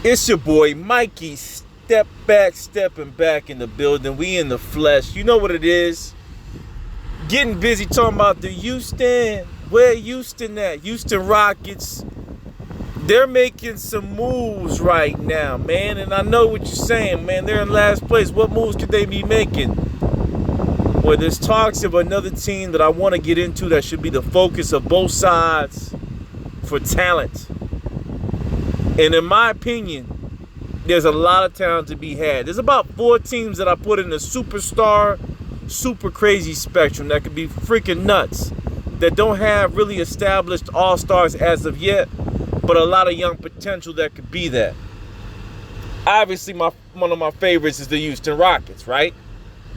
It's your boy Mikey, stepping back in the building. We in the flesh. You know what it is. Getting busy talking about the Houston. Where Houston at? Houston Rockets. They're making some moves right now, man. And I know what you're saying, man. They're in last place. What moves could they be making? Well, there's talks of another team that I want to get into that should be the focus of both sides for talent. And in my opinion, there's a lot of talent to be had. There's about 4 teams that I put in the superstar, super crazy spectrum that could be freaking nuts, that don't have really established all-stars as of yet, but a lot of young potential that could be that. Obviously, one of my favorites is the Houston Rockets, right?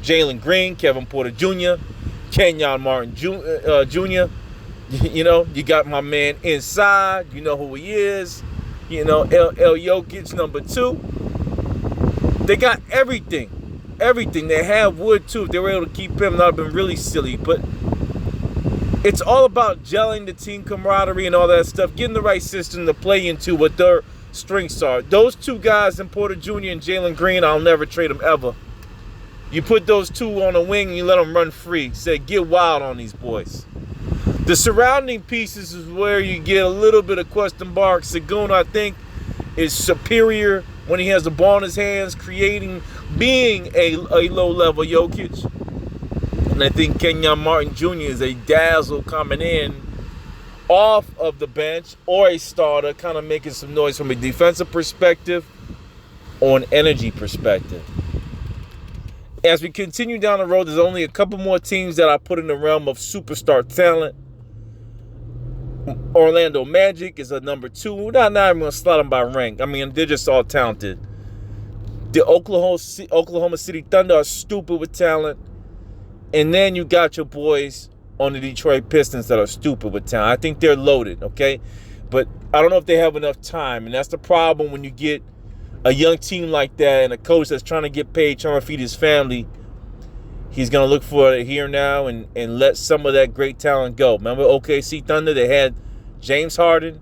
Jalen Green, Kevin Porter Jr., Kenyon Martin Jr. You know, you got my man inside. You know who he is. You know, El Jokic, number 2. They got everything. Everything. They have Wood, too. If they were able to keep him, that would have been really silly. But it's all about gelling the team camaraderie and all that stuff, getting the right system to play into what their strengths are. Those 2 guys in Porter Jr. and Jalen Green, I'll never trade them ever. You put those 2 on a wing and you let them run free. Say, get wild on these boys. The surrounding pieces is where you get a little bit of question mark. Sengun, I think, is superior when he has the ball in his hands, being a low-level Jokic. And I think Kenyon Martin Jr. is a dazzle coming in off of the bench or a starter, kind of making some noise from a defensive perspective or an energy perspective. As we continue down the road, there's only a couple more teams that I put in the realm of superstar talent. Orlando Magic is a number 2. We're not even going to slot them by rank. I mean, they're just all talented. The Oklahoma City Thunder are stupid with talent. And then you got your boys on the Detroit Pistons that are stupid with talent. I think they're loaded, okay? But I don't know if they have enough time. And that's the problem when you get a young team like that and a coach that's trying to get paid, trying to feed his family. He's going to look for it here now and let some of that great talent go. Remember OKC Thunder? They had James Harden,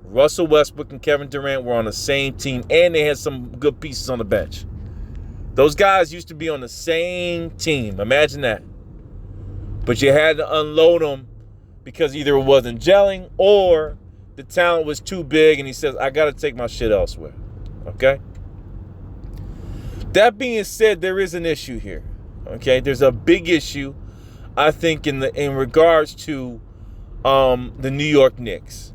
Russell Westbrook, and Kevin Durant were on the same team, and they had some good pieces on the bench. Those guys used to be on the same team. Imagine that. But you had to unload them because either it wasn't gelling or the talent was too big, and he says, I got to take my shit elsewhere. Okay? That being said, there is an issue here. Okay, there's a big issue, I think, in regards to the New York Knicks.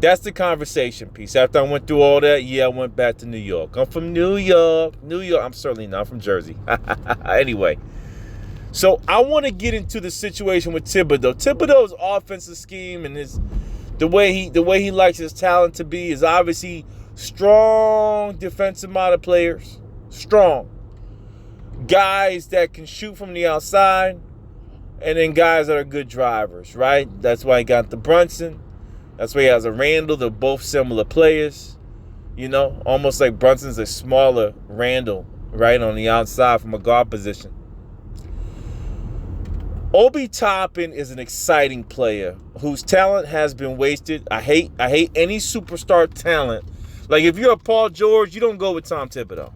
That's the conversation piece. After I went through all that, I went back to New York. I'm from New York. I'm certainly not from Jersey. Anyway, so I want to get into the situation with Thibodeau. Thibodeau's offensive scheme and the way he likes his talent to be is obviously strong defensive-minded players. Strong. Guys that can shoot from the outside, and then guys that are good drivers, right? That's why he got the Brunson. That's why he has a Randall. They're both similar players, you know, almost like Brunson's a smaller Randall, right, on the outside from a guard position. Obi Toppin is an exciting player whose talent has been wasted. I hate any superstar talent. Like, if you're a Paul George, you don't go with Tom Thibodeau,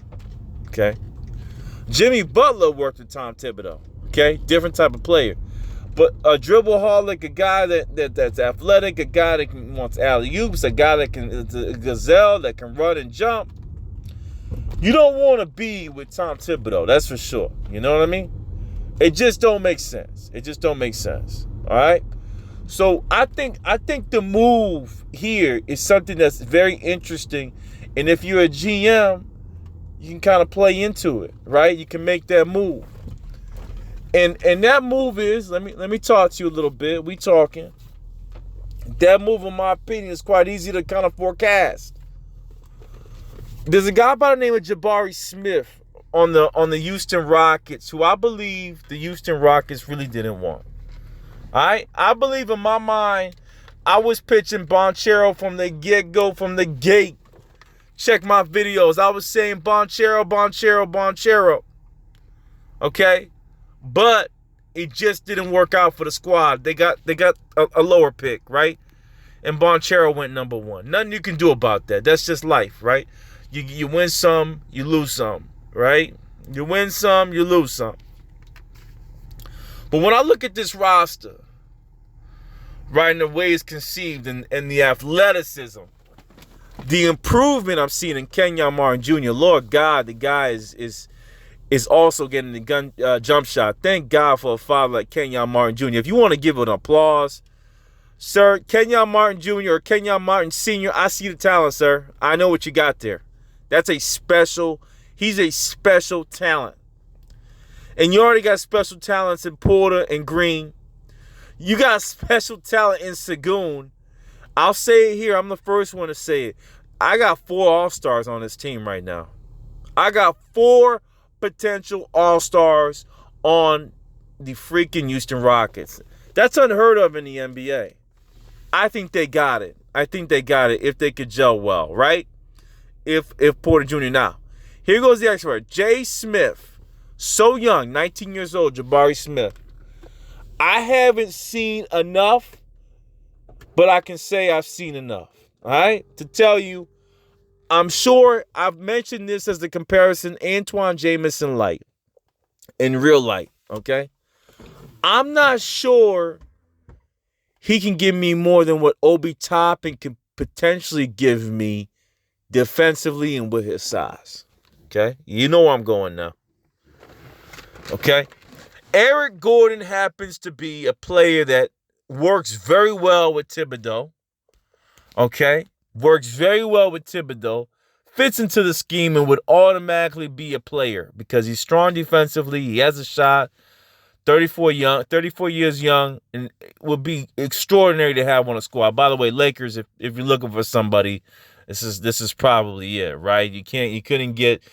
okay? Jimmy Butler worked with Tom Thibodeau, okay? Different type of player. But a dribble-holic, a guy that's athletic, a guy that wants alley-oops, a guy that is a gazelle that can run and jump. You don't want to be with Tom Thibodeau, that's for sure. You know what I mean? It just don't make sense. All right? So I think the move here is something that's very interesting. And if you're a GM, you can kind of play into it, right? You can make that move. And that move is, let me talk to you a little bit. We talking. That move, in my opinion, is quite easy to kind of forecast. There's a guy by the name of Jabari Smith on the Houston Rockets who I believe the Houston Rockets really didn't want. All right? I believe in my mind, I was pitching Bonchero from the get-go, from the gate. Check my videos. I was saying Bonchero. Okay? But it just didn't work out for the squad. They got a lower pick, right? And Bonchero went number 1. Nothing you can do about that. That's just life, right? You win some, you lose some, right? You win some, you lose some. But when I look at this roster, right, in the way it's conceived and the athleticism, the improvement I'm seeing in Kenyon Martin Jr., Lord God, the guy is also getting the jump shot. Thank God for a father like Kenyon Martin Jr. If you want to give an applause, sir, Kenyon Martin Jr. or Kenyon Martin Sr., I see the talent, sir. I know what you got there. He's a special talent. And you already got special talents in Porter and Green. You got special talent in Sagoon. I'll say it here. I'm the first one to say it. I got 4 All-Stars on this team right now. I got 4 potential All-Stars on the freaking Houston Rockets. That's unheard of in the NBA. I think they got it. If they could gel well, right? If Porter Jr. Now, here goes the expert. Jay Smith. So young, 19 years old, Jabari Smith. I haven't seen enough, but I can say I've seen enough, all right, to tell you, I'm sure I've mentioned this as the comparison, Antoine Jamison light, in real light, okay? I'm not sure he can give me more than what Obi Toppin can potentially give me defensively and with his size, okay? You know where I'm going now. Okay? Eric Gordon happens to be a player that works very well with Thibodeau. Okay? Works very well with Thibodeau. Fits into the scheme and would automatically be a player because he's strong defensively. He has a shot. 34 years young, and it would be extraordinary to have on a squad. By the way, Lakers, if you're looking for somebody, this is probably it, right? You couldn't get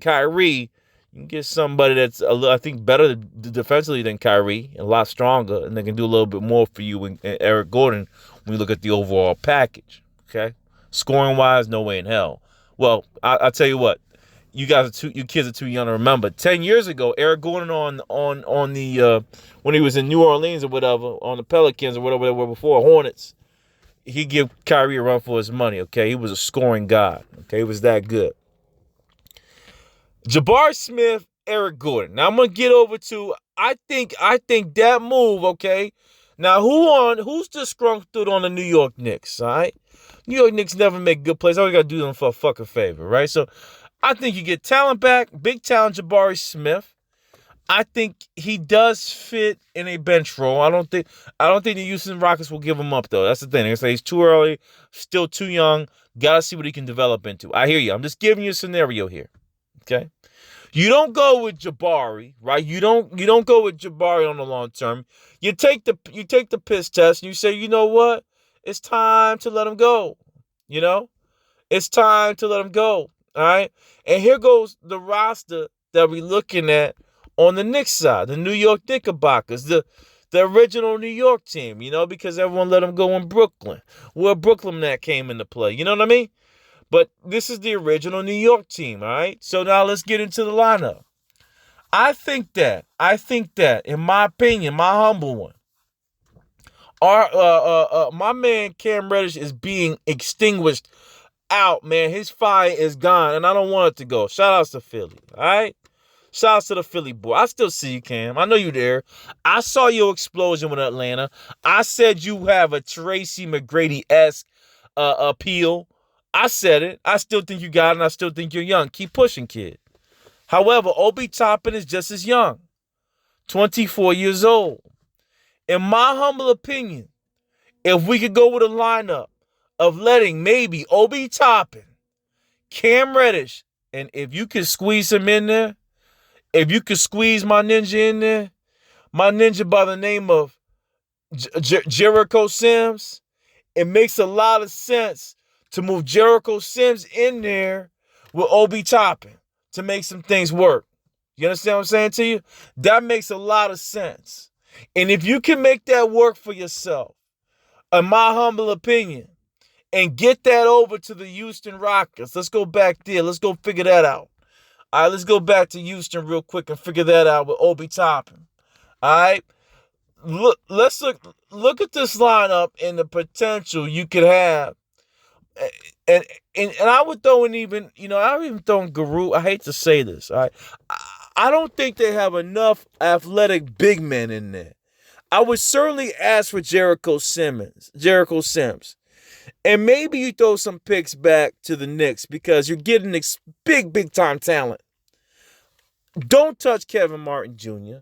Kyrie. You can get somebody that's I think better defensively than Kyrie and a lot stronger, and they can do a little bit more for you and Eric Gordon when you look at the overall package. Okay, scoring wise, no way in hell. Well, I'll tell you what, you kids are too young to remember. 10 years ago, Eric Gordon on the when he was in New Orleans or whatever, on the Pelicans or whatever they were before, Hornets, he give Kyrie a run for his money. Okay, he was a scoring god. Okay, he was that good. Jabari Smith, Eric Gordon. Now I'm gonna get over to I think that move, okay? Now who's disgruntled on the New York Knicks, all right? New York Knicks never make good plays. All you gotta do them for a fucking favor, right? So I think you get talent back, big talent Jabari Smith. I think he does fit in a bench role. I don't think the Houston Rockets will give him up though. That's the thing. They say he's too early, still too young. Gotta see what he can develop into. I hear you. I'm just giving you a scenario here. Okay, you don't go with Jabari, right? You don't go with Jabari on the long term. You take the piss test and you say, you know what? It's time to let him go. You know, it's time to let him go. All right, and here goes the roster that we're looking at on the Knicks side, the New York Knickerbockers, the original New York team. You know, because everyone let him go in Brooklyn, where Brooklyn that came into play. You know what I mean? But this is the original New York team, all right? So now let's get into the lineup. I think that, in my opinion, my humble one, my man Cam Reddish is being extinguished out, man. His fire is gone, and I don't want it to go. Shout outs to Philly, all right? Shout outs to the Philly boy. I still see you, Cam. I know you there. I saw your explosion with Atlanta. I said you have a Tracy McGrady-esque appeal. I said it. I still think you got it, and I still think you're young. Keep pushing, kid. However, Obi Toppin is just as young, 24 years old. In my humble opinion, if we could go with a lineup of letting maybe Obi Toppin, Cam Reddish, and if you could squeeze him in there, if you could squeeze my ninja in there, my ninja by the name of Jericho Sims, it makes a lot of sense to move Jericho Sims in there with Obi Toppin to make some things work. You understand what I'm saying to you? That makes a lot of sense. And if you can make that work for yourself, in my humble opinion, and get that over to the Houston Rockets, let's go back there. Let's go figure that out. All right, let's go back to Houston real quick and figure that out with Obi Toppin. All right? Let's look at this lineup and the potential you could have. And and I would throw in even, I would even throw in Guru. I hate to say this. All right. I don't think they have enough athletic big men in there. I would certainly ask for Jericho Sims. And maybe you throw some picks back to the Knicks because you're getting this big time talent. Don't touch Kevin Martin Jr.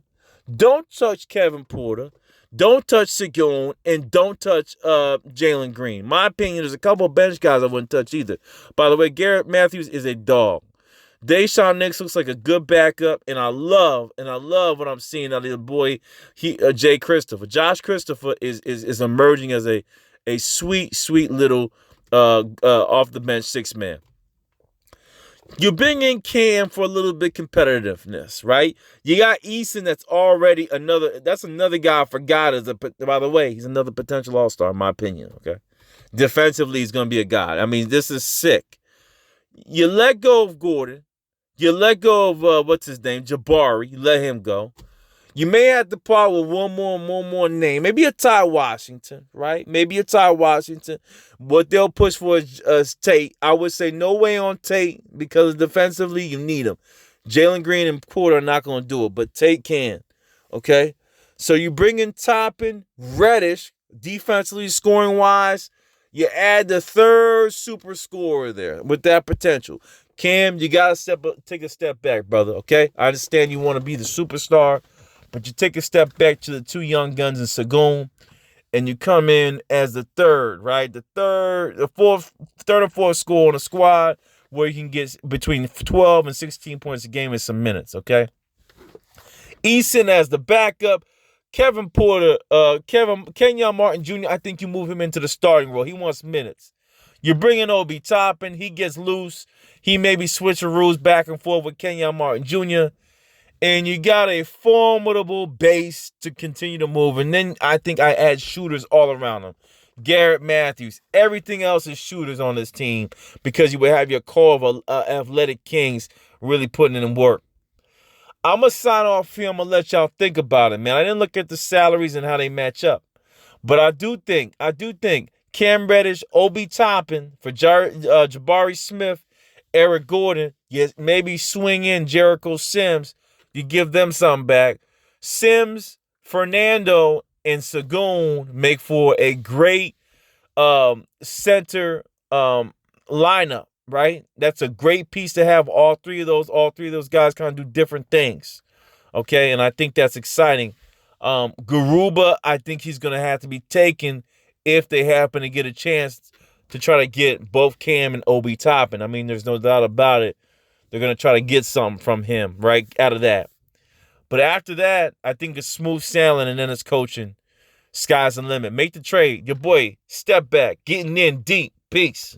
Don't touch Kevin Porter. Don't touch Segun, and don't touch Jalen Green. My opinion, there's a couple of bench guys I wouldn't touch either. By the way, Garrett Matthews is a dog. Deshaun Nix looks like a good backup, and I love what I'm seeing out of the boy, Jay Christopher. Josh Christopher is emerging as a sweet little off the bench 6-man. You bring in Cam for a little bit competitiveness, right? You got Eason that's already another guy I forgot by the way, he's another potential all-star in my opinion, okay? Defensively, he's going to be a guy. I mean, this is sick. You let go of Gordon. You let go of, what's his name, Jabari. You let him go. You may have to part with one more name. Maybe a Ty Washington, right? Maybe a Ty Washington. What they'll push for is Tate. I would say no way on Tate because defensively you need him. Jalen Green and Porter are not going to do it, but Tate can, okay? So you bring in Toppin, Reddish, defensively scoring-wise. You add the third super scorer there with that potential. Cam, you got to take a step back, brother, okay? I understand you want to be the superstar, but you take a step back to the two young guns in Segun, and you come in as the third, right? Third or fourth scorer on a squad where you can get between 12 and 16 points a game in some minutes, okay? Eason as the backup. Kevin Porter, Kenyon Martin Jr., I think you move him into the starting role. He wants minutes. You're bringing Obi Toppin. He gets loose. He maybe switcheroos back and forth with Kenyon Martin Jr., and you got a formidable base to continue to move. And then I think I add shooters all around them. Garrett Matthews. Everything else is shooters on this team because you would have your core of athletic kings really putting in work. I'm going to sign off here. I'm going to let y'all think about it, man. I didn't look at the salaries and how they match up. But I do think Cam Reddish, Obi Toppin for Jabari Smith, Eric Gordon, yes, maybe swing in Jericho Sims. You give them something back. Sims, Fernando, and Segun make for a great center lineup, right? That's a great piece to have all three of those guys kind of do different things. Okay, and I think that's exciting. Garuba, I think he's going to have to be taken if they happen to get a chance to try to get both Cam and Obi Toppin. I mean, there's no doubt about it. They're going to try to get something from him right out of that. But after that, I think it's smooth sailing, and then it's coaching. Sky's the limit. Make the trade. Your boy, step back, getting in deep. Peace.